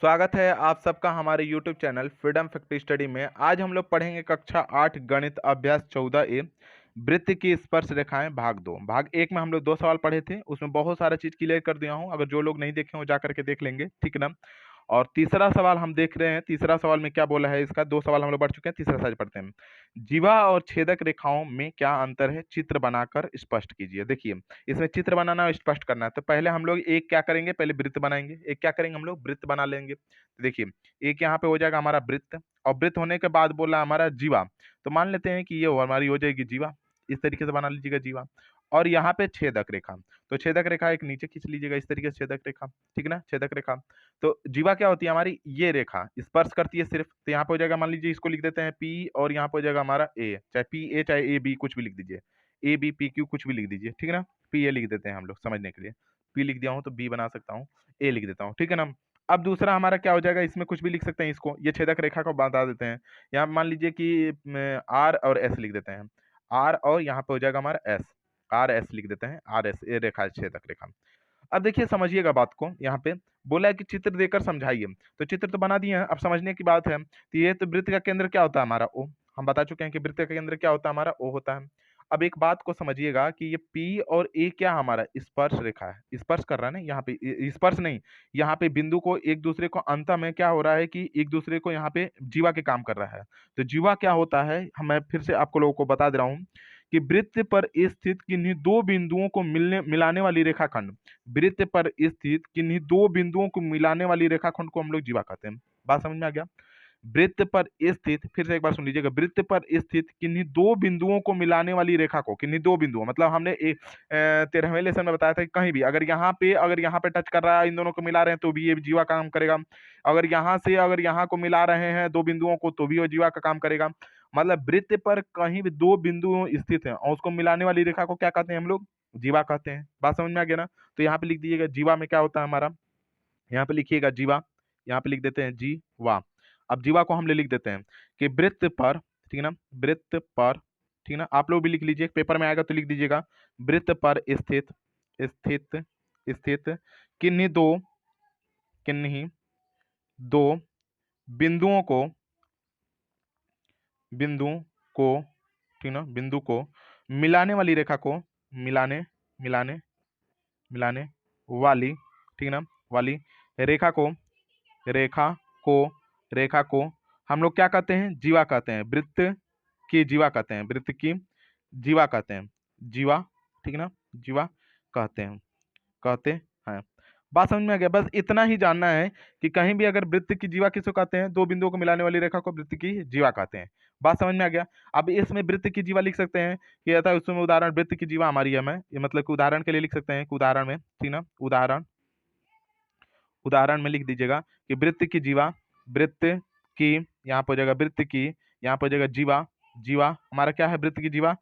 स्वागत है आप सबका हमारे YouTube channel freedom factory study में। आज हम लोग पढ़ेंगे कक्षा 8 गणित अभ्यास 14A वृत्त की स्पर्श रेखाएं भाग 2। भाग 1 में हम लोग 2 सवाल पढ़े थे, उसमें बहुत सारा चीज क्लियर कर दिया हूं। अगर जो लोग नहीं देखे हो जा करके देख लेंगे, ठीक ना। और तीसरा सवाल हम देख रहे हैं। तीसरा सवाल में क्या बोला है, इसका 2 सवाल हम लोग पढ़ चुके हैं, तीसरा सवाल पढ़ते हैं। जीवा और छेदक रेखाओं में क्या अंतर है, चित्र बनाकर स्पष्ट कीजिए। देखिए, इसमें चित्र बनाना और स्पष्ट करना है। तो पहले हम लोग एक क्या करेंगे, पहले वृत्त बनाएंगे। एक क्या करेंगे, हम लोग वृत्त बना लेंगे। तो देखिए, एक यहाँ पे हो जाएगा हमारा वृत्त, और वृत्त होने के बाद बोला हमारा जीवा। तो मान लेते हैं कि ये हमारी हो जाएगी जीवा। इस तरीके से बना लीजिएगा जीवा। और यहाँ पे छेदक रेखा, तो छेदक रेखा एक नीचे खींच लीजिएगा इस तरीके से, छेदक रेखा, ठीक ना, छेदक रेखा। तो जीवा क्या होती है हमारी, ये रेखा स्पर्श करती है सिर्फ। तो यहाँ पे हो जाएगा, मान लीजिए इसको लिख देते हैं पी, और यहाँ पे हो जाएगा हमारा ए, चाहे पी ए चाहे ए बी कुछ भी लिख दीजिए, ए बी पी क्यू कुछ भी लिख दीजिए, ठीक है ना। पी ए लिख देते हैं हम लोग समझने के लिए, पी लिख दिया हूँ तो बी बना सकता हूँ, ए लिख देता हूँ, ठीक है ना। अब दूसरा हमारा क्या हो जाएगा, इसमें कुछ भी लिख सकते हैं, इसको ये छेदक रेखा को बता देते हैं। यहाँ मान लीजिए कि आर और एस लिख देते हैं, आर, और यहाँ पे हो जाएगा हमारा एस, आर एस लिख देते हैं, आर एस, ये रेखा है छेदक रेखा। अब देखिए समझिएगा बात को, यहाँ पे बोला है कि चित्र देकर समझाइए। तो चित्र तो बना दिए हैं, अब समझने की बात है। तो ये तो वृत्त का केंद्र क्या होता है हमारा, ओ। हम बता चुके हैं कि वृत्त का केंद्र क्या होता है हमारा, ओ होता है। अब एक बात को समझिएगा कि ये पी और ए क्या हमारा स्पर्श रेखा है, स्पर्श कर रहा है ना यहाँ पे, स्पर्श नहीं, यहाँ पे बिंदु को एक दूसरे को अंत में क्या हो रहा है कि एक दूसरे को यहाँ पे जीवा के काम कर रहा है। तो जीवा क्या होता है, मैं फिर से आपको लोगों को बता दे रहा हूँ कि वृत्त पर स्थित किन्हीं दो बिंदुओं को मिलाने वाली रेखाखंड, वृत्त पर स्थित किन्हीं दो बिंदुओं को मिलाने वाली रेखाखंड को हम लोग जीवा कहते हैं। बात समझ में आ गया। वृत्त पर स्थित, फिर से एक बार सुन लीजिएगा, वृत्त पर स्थित किन्हीं दो बिंदुओं को मिलाने वाली रेखा को, किन्हीं दो बिंदुओं मतलब हमने 13वें लेसन में बताया था कि कहीं भी अगर यहाँ पे टच कर रहा है, इन दोनों को मिला रहे हैं तो भी ये जीवा का काम करेगा। अगर यहाँ से अगर यहाँ को मिला रहे हैं दो बिंदुओं को तो भी वो जीवा का काम करेगा। मतलब वृत्त पर कहीं भी दो बिंदु स्थित है और उसको मिलाने वाली रेखा को क्या कहते हैं हम लोग, जीवा कहते हैं। बात समझ में आ गया ना। तो यहाँ पे लिख दीजिएगा जीवा में क्या होता है हमारा, यहाँ पे लिखिएगा जीवा, यहाँ पे लिख देते हैं जीवा। अब जीवा को हम ले लिख देते हैं कि वृत्त पर, ठीक है ना, वृत्त पर, ठीक है ना, आप लोग भी लिख लीजिए, पेपर में आएगा तो लिख दीजिएगा, वृत्त पर स्थित, स्थित, स्थित किन्हीं दो बिंदुओं को, बिंदुओं को, ठीक ना, बिंदु को मिलाने वाली रेखा को, मिलाने, मिलाने, मिलाने वाली, ठीक ना, वाली रेखा को, रेखा को, रेखा को हम लोग क्या कहते हैं, जीवा कहते हैं। वृत्त की जीवा कहते हैं, वृत्त की जीवा कहते हैं, जीवा, ठीक ना, जीवा कहते हैं, कहते हैं। बात समझ में आ गया। बस इतना ही जानना है कि कहीं भी अगर वृत्त की जीवा किसको कहते हैं, दो बिंदुओं को मिलाने वाली रेखा को वृत्त की जीवा कहते हैं। बात समझ में आ गया। अब इसमें वृत्त की जीवा लिख सकते हैं कि आता है उसमें उदाहरण, वृत्त की जीवा हमारी है, मैं ये मतलब कि उदाहरण के लिए लिख सकते हैं कि उदाहरण में, ठीक ना, उदाहरण, उदाहरण में लिख दीजिएगा कि वृत्त की जीवा, वृत्त की, यहाँ पर हो जाएगा वृत्त की, यहाँ पर हो जाएगा जीवा, जीवा हमारा क्या है, वृत्त की जीवा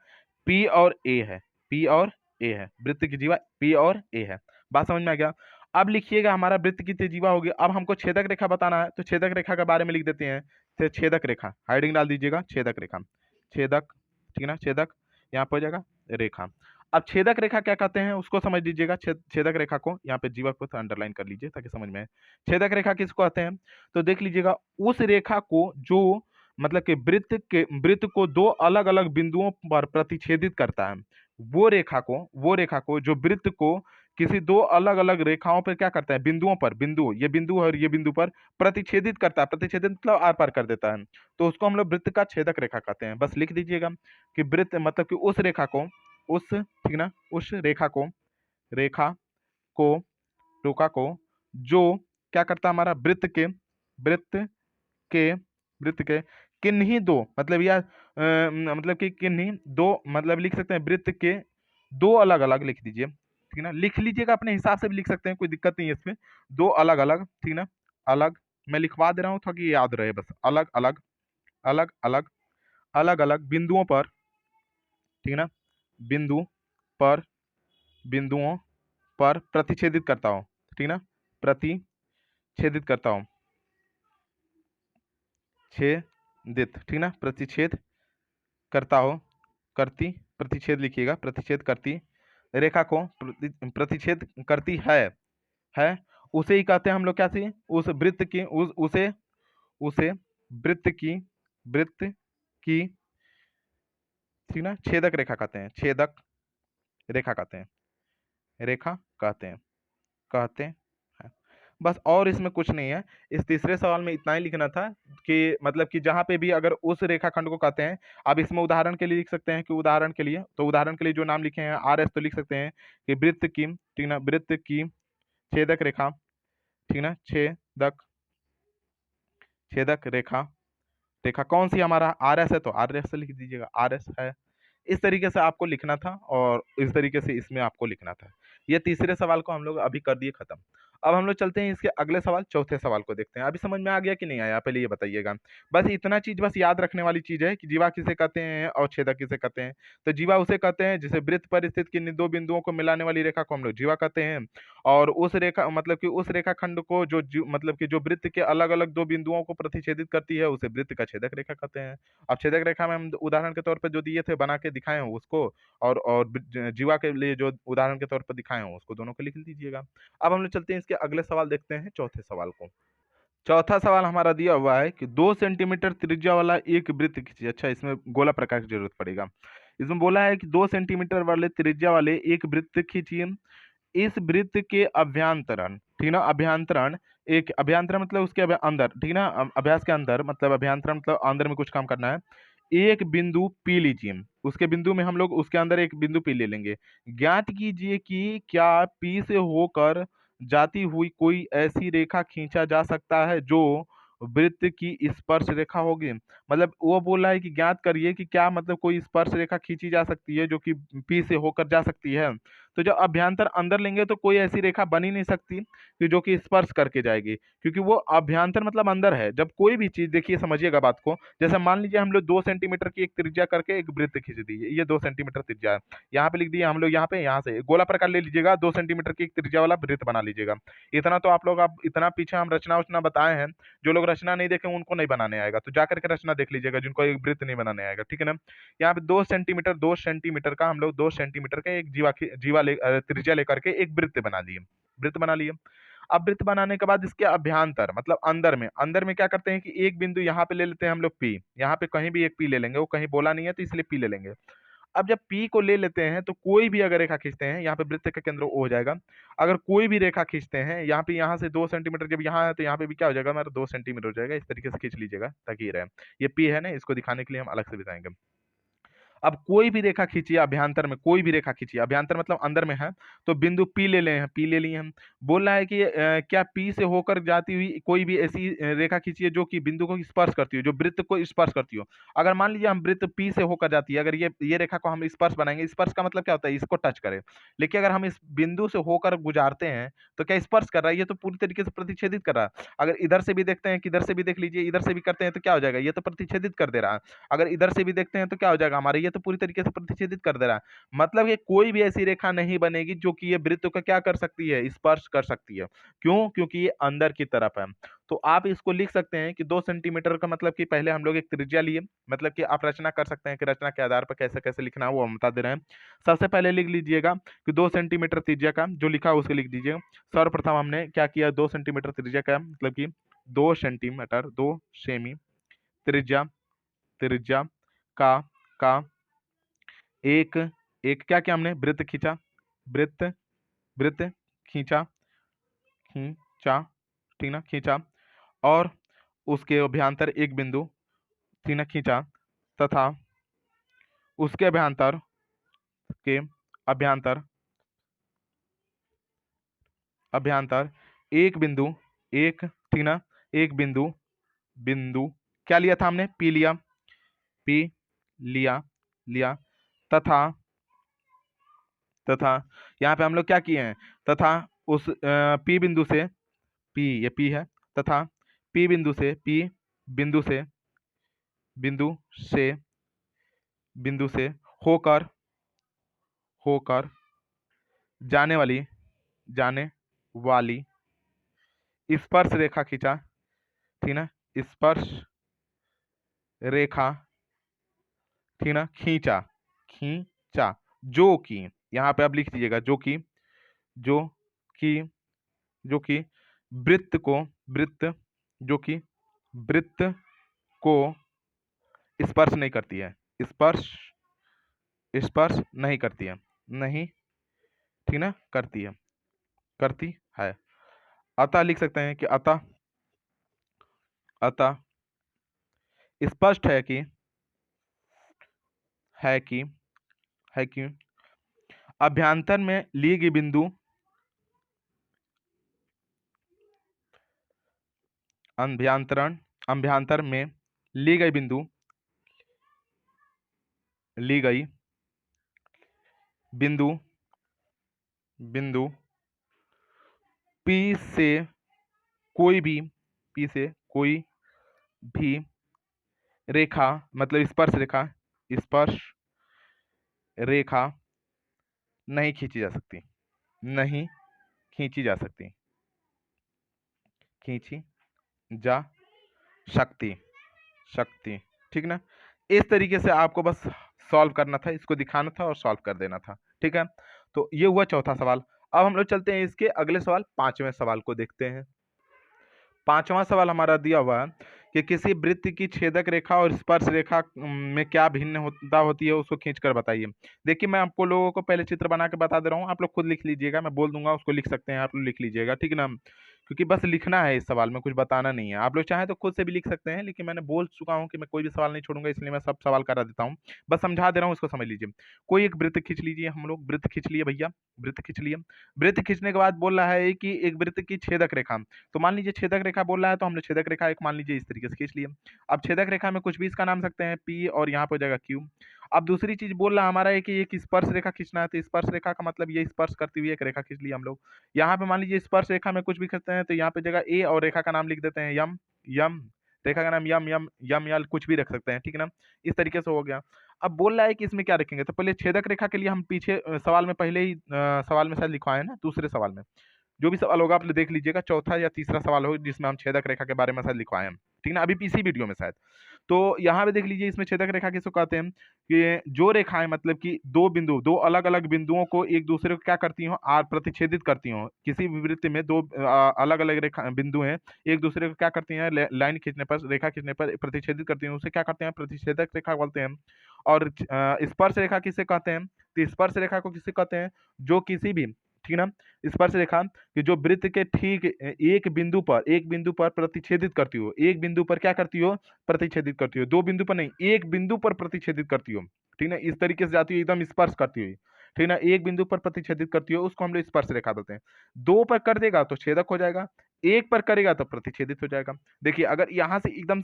पी और ए है, पी और ए है, वृत्त की जीवा पी और ए है। बात समझ में आ गया। अब लिखिएगा हमारा वृत्त की जीवा हो गया। अब हमको छेदक रेखा बताना है, तो छेदक रेखा के बारे में लिख देते हैं। तो छेदक रेखा हाइडिंग डाल दीजिएगा, छेदक रेखा, छेदक, ठीक ना, छेदक यहाँ पर हो जाएगा रेखा। अब छेदक रेखा क्या कहते हैं उसको समझ लीजिएगा। छेदक रेखा को यहाँ पे जीवा को अंडरलाइन कर लीजिए ताकि समझ में आए। छेदक रेखा किसको कहते हैं, तो देख लीजिएगा उस रेखा को जो मतलब कि वृत्त को दो अलग अलग बिंदुओं पर प्रतिच्छेदित करता है। वो रेखा को जो वृत्त को किसी दो अलग अलग रेखाओं पर क्या करता है, बिंदुओं पर, बिंदु ये बिंदु और ये बिंदु पर प्रतिच्छेदित करता है, प्रतिच्छेदित मतलब आर पार कर देता है, तो उसको हम लोग वृत्त का छेदक रेखा कहते हैं। बस लिख दीजिएगा कि वृत्त मतलब कि उस रेखा को, उस, ठीक ना, उस रेखा को, रेखा को, रेखा को जो क्या करता है हमारा वृत्त के, वृत्त के किन्हीं दो मतलब या मतलब कि किन्हीं दो मतलब लिख सकते हैं, वृत्त के दो अलग अलग लिख दीजिए, ठीक ना, लिख लीजिएगा अपने हिसाब से भी लिख सकते हैं, कोई दिक्कत नहीं है इसमें। दो अलग अलग, ठीक ना, अलग, मैं लिखवा दे रहा हूँ ताकि याद रहे, बस अलग अलग, अलग अलग, अलग अलग बिंदुओं पर, ठीक ना, बिंदु पर, बिंदुओं पर प्रतिच्छेदित करता हूं, ठीक ना, प्रतिच्छेदित करता हूं, छेदित, ठीक ना, प्रतिच्छेद करता हो, करती, प्रतिच्छेद लिखिएगा, प्रतिच्छेद करती रेखा को प्रतिच्छेद करती है उसे ही कहते हैं हम लोग क्या सी, उस वृत्त की उसे उसे वृत्त की ठीक ना छेदक रेखा कहते हैं, छेदक रेखा कहते हैं, रेखा कहते हैं। बस और इसमें कुछ नहीं है। इस तीसरे सवाल में इतना ही लिखना था कि मतलब कि जहां पे भी अगर उस रेखाखंड को कहते हैं, अब इसमें उदाहरण के लिए लिख सकते हैं कि उदाहरण के लिए, तो उदाहरण के लिए जो नाम लिखे हैं आर एस, तो लिख सकते हैं कि वृत्त की ठीक ना, वृत्त की छेदक रेखा ठीक ना, छेदक छेदक रेखा, रेखा कौन सी हमारा आर एस है, तो आर एस से लिख दीजिएगा, आर एस है। इस तरीके से आपको लिखना था और इस तरीके से इसमें आपको लिखना था। ये तीसरे सवाल को हम लोग अभी कर दिए खत्म। अब हम लोग चलते हैं इसके अगले सवाल, चौथे सवाल को देखते हैं। अभी समझ में आ गया कि नहीं आया, पहले ये बताइएगा। बस इतना चीज बस याद रखने वाली चीज है कि जीवा किसे कहते हैं और छेदक किसे कहते हैं। तो जीवा उसे कहते हैं जिसे वृत्त पर स्थित किन्हीं दो बिंदुओं को मिलाने वाली रेखा को हम लोग जीवा कहते हैं। और उस रेखा मतलब कि उस रेखाखंड को जो मतलब कि जो वृत्त के अलग अलग दो बिंदुओं को प्रतिच्छेदित करती है उसे वृत्त का छेदक रेखा कहते हैं। अब छेदक रेखा में हम उदाहरण के तौर पर जो दिए थे बना के दिखाए हैं उसको, और जीवा के लिए जो उदाहरण के तौर पर दिखाए हैं उसको, दोनों को लिख लीजिएगा। अब हम लोग चलते हैं इसके अगले सवाल देखते हैं, चौथे सवाल को। चौथा सवाल हमारा दिया हुआ है कि 2 सेंटीमीटर त्रिज्या वाला एक वृत्त खींचिए। अच्छा, इसमें गोला प्रकार की जरूरत पड़ेगा। इसमें बोला है कि 2 सेंटीमीटर वाले त्रिज्या वाले एक वृत्त खींचिए। इस वृत्त के अभ्यंतरण ठीक ना, अभ्यंतरण एक अभ्यंतरण मतलब उसके अंदर ठीक ना, अभ्यास के अंदर मतलब अभ्यंतरण मतलब अंदर में कुछ काम करना है। एक बिंदु पी लीजिए, उसके बिंदु में हम लोग उसके अंदर एक बिंदु पी ले लेंगे। ज्ञात कीजिए कि क्या पी से होकर जाती हुई कोई ऐसी रेखा खींचा जा सकता है जो वृत्त की स्पर्श रेखा होगी। मतलब वो बोल रहा है कि ज्ञात करिए कि क्या मतलब कोई स्पर्श रेखा खींची जा सकती है जो कि पी से होकर जा सकती है। तो जब अभ्यंतर अंदर लेंगे तो कोई ऐसी रेखा बन ही नहीं सकती कि जो कि स्पर्श करके जाएगी, क्योंकि वो अभ्यंतर मतलब अंदर है। जब कोई भी चीज, देखिए समझिएगा बात को, जैसे मान लीजिए हम लोग 2 सेंटीमीटर की एक त्रिज्या करके एक वृत्त खींच दीजिए, ये 2 सेंटीमीटर त्रिज्या है, यहाँ पे लिख दिए हम लोग, यहाँ पे यहाँ से गोला प्रकार ले लीजिएगा, 2 सेंटीमीटर की एक त्रिज्या वाला वृत्त बना लीजिएगा। इतना तो आप लोग, आप इतना पीछे हम रचना उचना बताए हैं, जो लोग रचना नहीं देखे उनको नहीं बनाने आएगा, तो जाकर के रचना देख लीजिएगा जिनको एक वृत्त नहीं बनाने आएगा, ठीक है ना। यहाँ पे 2 सेंटीमीटर का हम लोग 2 सेंटीमीटर का एक त्रिज्या लेकर के एक वृत्त बना लिए, वृत्त बना लिए। अब वृत्त बनाने के बाद इसके अभ्यंतर मतलब अंदर में क्या करते हैं कि एक बिंदु यहाँ पे ले लेते हैं हम लोग पी, यहाँ पे कहीं भी एक पी ले लेंगे, वो कहीं बोला नहीं है तो इसलिए पी ले लेंगे। अब जब पी को ले लेते हैं तो कोई भी अगर रेखा खींचते हैं, यहाँ पे वृत्त का केंद्र ओ हो जाएगा। अगर कोई भी रेखा खींचते हैं यहाँ पे, यहाँ से 2 सेंटीमीटर जब यहाँ है तो यहाँ पे भी क्या हो जाएगा हमारा 2 सेंटीमीटर हो जाएगा। इस तरीके से खींच लीजिएगा ताकि ये रहे। ये पी है ना, इसको दिखाने के लिए हम अलग से बताएंगे। अब कोई भी रेखा खींचिए अभ्यंतर में, कोई भी रेखा खींचिए, अभ्यंतर मतलब अंदर में है, तो बिंदु पी ले लें, पी ले लिए हम। बोल रहा है कि क्या पी से होकर जाती हुई कोई भी ऐसी रेखा खींचिए जो कि बिंदु को स्पर्श करती हो, जो वृत्त को स्पर्श करती हो। अगर मान लीजिए हम वृत्त पी से होकर जाती है, अगर ये रेखा को हम स्पर्श बनाएंगे, स्पर्श का मतलब क्या होता है, इसको टच करें। लेकिन अगर हम इस बिंदु से होकर गुजारते हैं तो क्या स्पर्श कर रहा है, ये तो पूरी तरीके से प्रतिच्छेदित कर रहा है। अगर इधर से भी देखते हैं, किधर से भी देख लीजिए, इधर से भी करते हैं तो क्या हो जाएगा, ये तो प्रतिच्छेदित कर दे रहा है। अगर इधर से भी देखते हैं तो क्या हो जाएगा हमारे, ये तो पूरी तरीके से प्रतिच्छेदित कर दे रहा है। मतलब ये कोई भी ऐसी रेखा नहीं बनेगी जो कि ये वृत्त को क्या कर सकती है, स्पर्श कर सकती है। क्यों? क्योंकि ये अंदर की तरफ है। तो आप इसको लिख सकते हैं कि 2 सेंटीमीटर का मतलब कि पहले हम लोग एक त्रिज्या लिए, मतलब कि आप रचना कर सकते हैं कि रचना के आधार पर कैसे कैसे लिखना है वो हम बता दे रहे हैं। सबसे पहले लिख लीजिएगा कि 2 सेंटीमीटर त्रिज्या का जो लिखा है उसको लिख दीजिएगा। सर्वप्रथम हमने क्या किया, 2 सेंटीमीटर त्रिज्या का मतलब कि 2 सेंटीमीटर 2 सेमी त्रिज्या, त्रिज्या का एक एक क्या किया हमने, वृत्त खींचा, वृत्त वृत्त खींचा, खींचा ठीक ना, खींचा। और उसके अभ्यंतर एक बिंदु ठीक ना खींचा, तथा उसके अभ्यंतर के अभ्यंतर अभ्यंतर एक बिंदु, एक ठीक ना, एक बिंदु बिंदु क्या लिया था हमने, पी लिया, पी लिया लिया तथा तथा यहाँ पे हम लोग क्या किए हैं, तथा उस पी बिंदु से, पी ये पी है, तथा पी बिंदु से, पी बिंदु से बिंदु से बिंदु से होकर होकर जाने वाली स्पर्श रेखा खींचा, ठीक ना, स्पर्श रेखा ठीक ना, खींचा खींचा जो कि यहाँ पे आप लिख दीजिएगा जो कि जो कि वृत्त जो कि वृत्त को स्पर्श नहीं करती है, स्पर्श नहीं करती है, नहीं, ठीक ना, करती है। अतः लिख सकते हैं कि अतः स्पष्ट है कि अभ्यंतर में ली गई बिंदु अभ्यंतर में ली गई बिंदु P से कोई भी रेखा, मतलब स्पर्श रेखा नहीं खींची जा सकती, ठीक ना। इस तरीके से आपको बस सॉल्व करना था, इसको दिखाना था और सॉल्व कर देना था, ठीक है। तो ये हुआ चौथा सवाल। अब हम लोग चलते हैं इसके अगले सवाल, पांचवें सवाल को देखते हैं। पांचवा सवाल हमारा दिया हुआ है कि किसी वृत्त की छेदक रेखा और स्पर्श रेखा में क्या भिन्नता होती है, उसको खींचकर बताइए। देखिए, मैं आपको लोगों को पहले चित्र बना के बता दे रहा हूँ, आप लोग खुद लिख लीजिएगा, मैं बोल दूंगा उसको लिख सकते हैं, आप लोग लिख लीजिएगा, ठीक है ना। क्योंकि बस लिखना है, इस सवाल में कुछ बताना नहीं है। आप लोग चाहें तो खुद से भी लिख सकते हैं, लेकिन मैंने बोल चुका हूँ कि मैं कोई भी सवाल नहीं छोड़ूंगा, इसलिए मैं सब सवाल करा देता हूँ। बस समझा दे रहा हूँ, इसको समझ लीजिए। कोई एक वृत्त खींच लीजिए, हम लोग वृत्त खींच लिए भैया, वृत्त खींच लिए। वृत्त खींचने के बाद बोल रहा है कि एक वृत्त की छेदक रेखा, तो मान लीजिए छेदक रेखा बोल रहा है, तो हमने छेदक रेखा एक मान लीजिए इस तरीके से खींच लिए। अब छेदक रेखा में कुछ भी इसका नाम सकते हैं P, और यहाँ पे हो जाएगा Q। अब दूसरी चीज बोल रहा हमारा है कि एक स्पर्श रेखा खींचना है, तो स्पर्श रेखा का मतलब ये स्पर्श करती हुई एक रेखा खींच लिया हम लोग। यहाँ पे मान लीजिए स्पर्श रेखा में कुछ भी खींचते हैं, तो यहाँ पे जगह A और रेखा का नाम लिख देते हैं यम, रेखा का नाम यम या कुछ भी रख सकते हैं, ठीक है ना। इस तरीके से हो गया। अब बोल रहा है कि इसमें क्या रखेंगे, तो पहले छेदक रेखा के लिए हम पीछे सवाल में पहले ही सवाल में शायद लिखवाए हैं ना, दूसरे सवाल में जो भी सवाल होगा आप लोग देख लीजिएगा, चौथा या तीसरा सवाल होगा जिसमें हम छेदक रेखा के बारे में शायद लिखवाए हैं, ठीक ना, अभी इसी वीडियो में शायद। तो यहाँ पे देख लीजिए, इसमें छेदक रेखा किसको कहते हैं कि जो रेखाएं मतलब कि दो अलग अलग बिंदुओं को एक दूसरे को क्या करती हो, प्रतिच्छेदित करती हो। किसी भी वृत्त में दो अलग अलग रेखा बिंदु हैं, एक दूसरे को क्या करती हैं, लाइन खींचने पर, रेखा खींचने पर प्रतिच्छेदित करती हैं, उसे क्या करते हैं, प्रतिच्छेदक रेखा बोलते हैं। और स्पर्श रेखा किसे कहते हैं, तो स्पर्श रेखा को किसे कहते हैं, जो किसी भी, ठीक ना, स्पर्श रेखा कि जो वृत्त के ठीक एक बिंदु पर प्रतिच्छेदित करती हो, एक बिंदु पर क्या करती हो, प्रतिच्छेदित करती हो, दो बिंदु पर नहीं, एक बिंदु पर प्रतिच्छेदित करती हो, ठीक ना, इस तरीके से जाती है, एकदम स्पर्श करती हुई, ठीक ना, एक बिंदु पर प्रतिच्छेदित करती हो, उसको हम लोग स्पर्श रेखा बोलते हैं। दो पर कर देगा तो छेदक हो जाएगा, एक पर करेगा तो प्रतिच्छेदित हो जाएगा। देखिए, अगर यहाँ से एकदम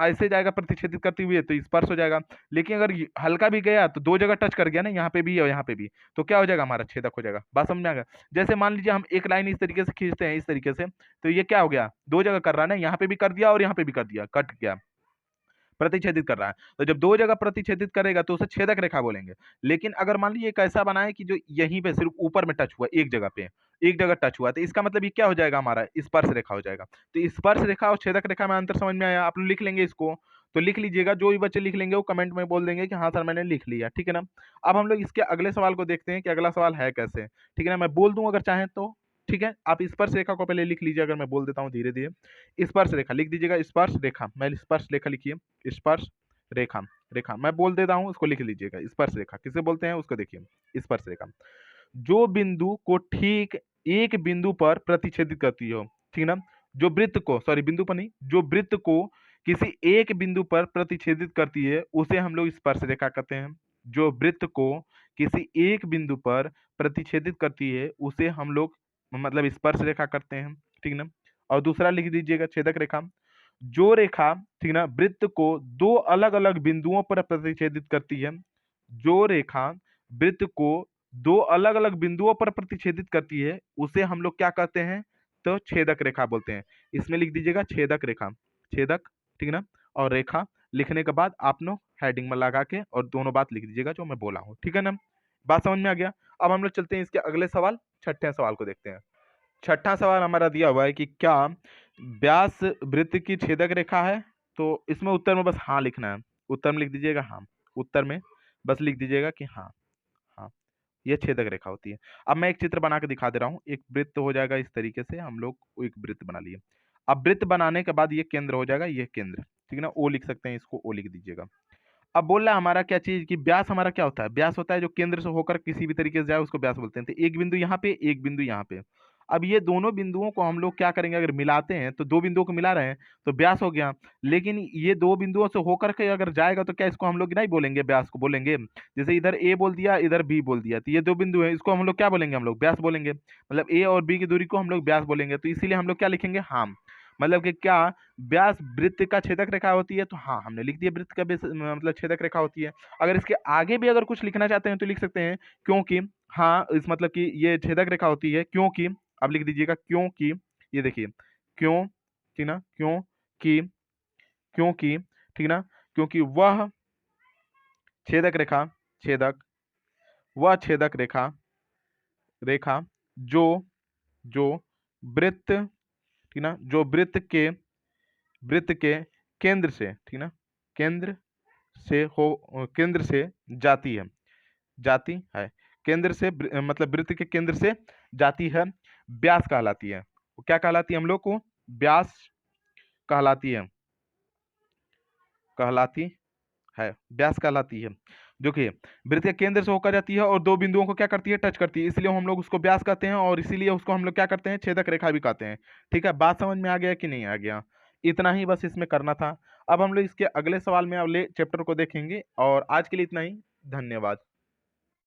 ऐसे जाएगा प्रतिच्छेदित करती हुई तो स्पर्श हो जाएगा, लेकिन अगर हल्का भी गया तो दो जगह टच कर गया ना, यहाँ पे भी और यहाँ पे भी, तो क्या हो जाएगा, हमारा छेदक हो जाएगा। बात समझ में आ गया। जैसे मान लीजिए हम एक लाइन इस तरीके से खींचते हैं, इस तरीके से, तो ये क्या हो गया, दो जगह कर रहा है ना, यहाँ पे भी कर दिया और यहाँ पे भी कर दिया, कट गया, प्रतिच्छेदित कर रहा है। तो जब दो जगह प्रतिच्छेदित करेगा तो उसे छेदक रेखा बोलेंगे। लेकिन अगर मान लीजिए एक ऐसा बना है कि जो यहीं पे सिर्फ ऊपर में टच हुआ, एक जगह टच हुआ, तो इसका मतलब ये क्या हो जाएगा, हमारा स्पर्श रेखा हो जाएगा। तो स्पर्श रेखा और छेदक रेखा में अंतर समझ में आया, आप लोग लिख लेंगे इसको, तो लिख लीजिएगा, जो भी बच्चे लिख लेंगे वो कमेंट में बोल देंगे कि हाँ सर मैंने लिख लिया, ठीक है ना। अब हम लोग इसके अगले सवाल को देखते हैं कि अगला सवाल है कैसे, ठीक है ना, मैं बोल दूं अगर चाहें तो, ठीक है। आप स्पर्श रेखा को पहले लिख लीजिए, अगर मैं बोल देता हूँ धीरे धीरे। स्पर्श रेखा लिख दीजिएगा, स्पर्श रेखा, मैं स्पर्श रेखा लिखिए, स्पर्श रेखा, मैं बोल देता हूं, उसको लिख लीजिएगा। स्पर्श रेखा किसे बोलते हैं, उसको देखिए, स्पर्श रेखा जो बिंदु को ठीक एक बिंदु पर प्रतिच्छेदित करती हो, ठीक ना, जो वृत्त को, सॉरी बिंदु पर नहीं, जो वृत्त को किसी एक बिंदु पर प्रतिच्छेदित करती है उसे हम लोग स्पर्श रेखा कहते हैं। जो वृत्त को किसी एक बिंदु पर प्रतिच्छेदित करती है उसे हम लोग मतलब स्पर्श रेखा करते हैं, ठीक ना। और दूसरा लिख दीजिएगा छेदक रेखा, जो रेखा, ठीक ना, वृत्त को दो अलग अलग बिंदुओं पर प्रतिच्छेदित करती है, जो रेखा वृत्त को दो अलग अलग बिंदुओं पर प्रतिच्छेदित करती है उसे हम लोग क्या कहते हैं, तो छेदक रेखा बोलते हैं। इसमें लिख दीजिएगा छेदक रेखा, छेदक, ठीक ना, और रेखा लिखने के बाद आप लोग हेडिंग में लगा के और दोनों बात लिख दीजिएगा जो मैं बोला हूँ, ठीक है ना। बात समझ में आ गया। अब हम लोग चलते हैं इसके अगले सवाल, छठे सवाल को देखते हैं। छठा सवाल हमारा दिया हुआ है कि क्या व्यास वृत्त की छेदक रेखा है, तो इसमें उत्तर में बस हाँ लिखना है, उत्तर में लिख दीजिएगा हाँ, उत्तर में बस लिख दीजिएगा कि हाँ, हाँ, ये छेदक रेखा होती है। अब मैं एक चित्र बना के दिखा दे रहा हूँ। एक वृत्त हो जाएगा इस तरीके से, हम लोग एक वृत्त बना लिए। अब वृत्त बनाने के बाद ये केंद्र हो जाएगा, ये केंद्र, ठीक है ना, ओ लिख सकते हैं, इसको ओ लिख दीजिएगा। अब बोल रहा है हमारा क्या चीज कि व्यास हमारा क्या होता है, व्यास होता है जो केंद्र से होकर किसी भी तरीके से जाए उसको व्यास बोलते हैं। तो एक बिंदु यहाँ पे, एक बिंदु यहाँ पे। अब ये दोनों बिंदुओं को हम लोग क्या करेंगे, अगर मिलाते हैं तो दो बिंदुओं को मिला रहे हैं तो व्यास हो गया। लेकिन ये दो बिंदुओं से होकर के अगर जाएगा तो क्या इसको हम लोग नहीं बोलेंगे, व्यास को बोलेंगे। जैसे इधर ए बोल दिया, इधर बी बोल दिया, तो ये दो बिंदु है, इसको हम लोग क्या बोलेंगे, हम लोग व्यास बोलेंगे। मतलब ए और बी की दूरी को हम लोग व्यास बोलेंगे। तो इसीलिए हम लोग क्या लिखेंगे, हाँ। मतलब कि क्या व्यास वृत्त का छेदक रेखा होती है, तो हाँ हमने लिख दिया वृत्त का मतलब छेदक रेखा होती है। अगर इसके आगे भी अगर कुछ लिखना चाहते हैं तो लिख सकते हैं, क्योंकि हाँ इस मतलब कि ये छेदक रेखा होती है, क्योंकि, अब लिख दीजिएगा क्योंकि, ये देखिए क्यों, ठीक ना, क्योंकि, क्योंकि, ठीक ना, क्योंकि वह छेदक रेखा, छेदक, वह छेदक रेखा, रेखा जो, जो वृत्त, ठीक ना, जो वृत्त के केंद्र से, ठीक ना, केंद्र से हो, केंद्र से जाती है, जाती है, केंद्र से मतलब वृत्त के केंद्र से जाती है, व्यास कहलाती है। वो क्या कहलाती है हम लोग को, व्यास कहलाती है, कहलाती है, व्यास कहलाती है। जो कि वृत्त के केंद्र से होकर जाती है और दो बिंदुओं को क्या करती है, टच करती है, इसलिए हम लोग उसको व्यास कहते हैं और इसीलिए उसको हम लोग क्या करते हैं, छेदक रेखा भी कहते हैं। ठीक है, बात समझ में आ गया कि नहीं आ गया? इतना ही बस इसमें करना था। अब हम लोग इसके अगले सवाल में अगले चैप्टर को देखेंगे और आज के लिए इतना ही। धन्यवाद।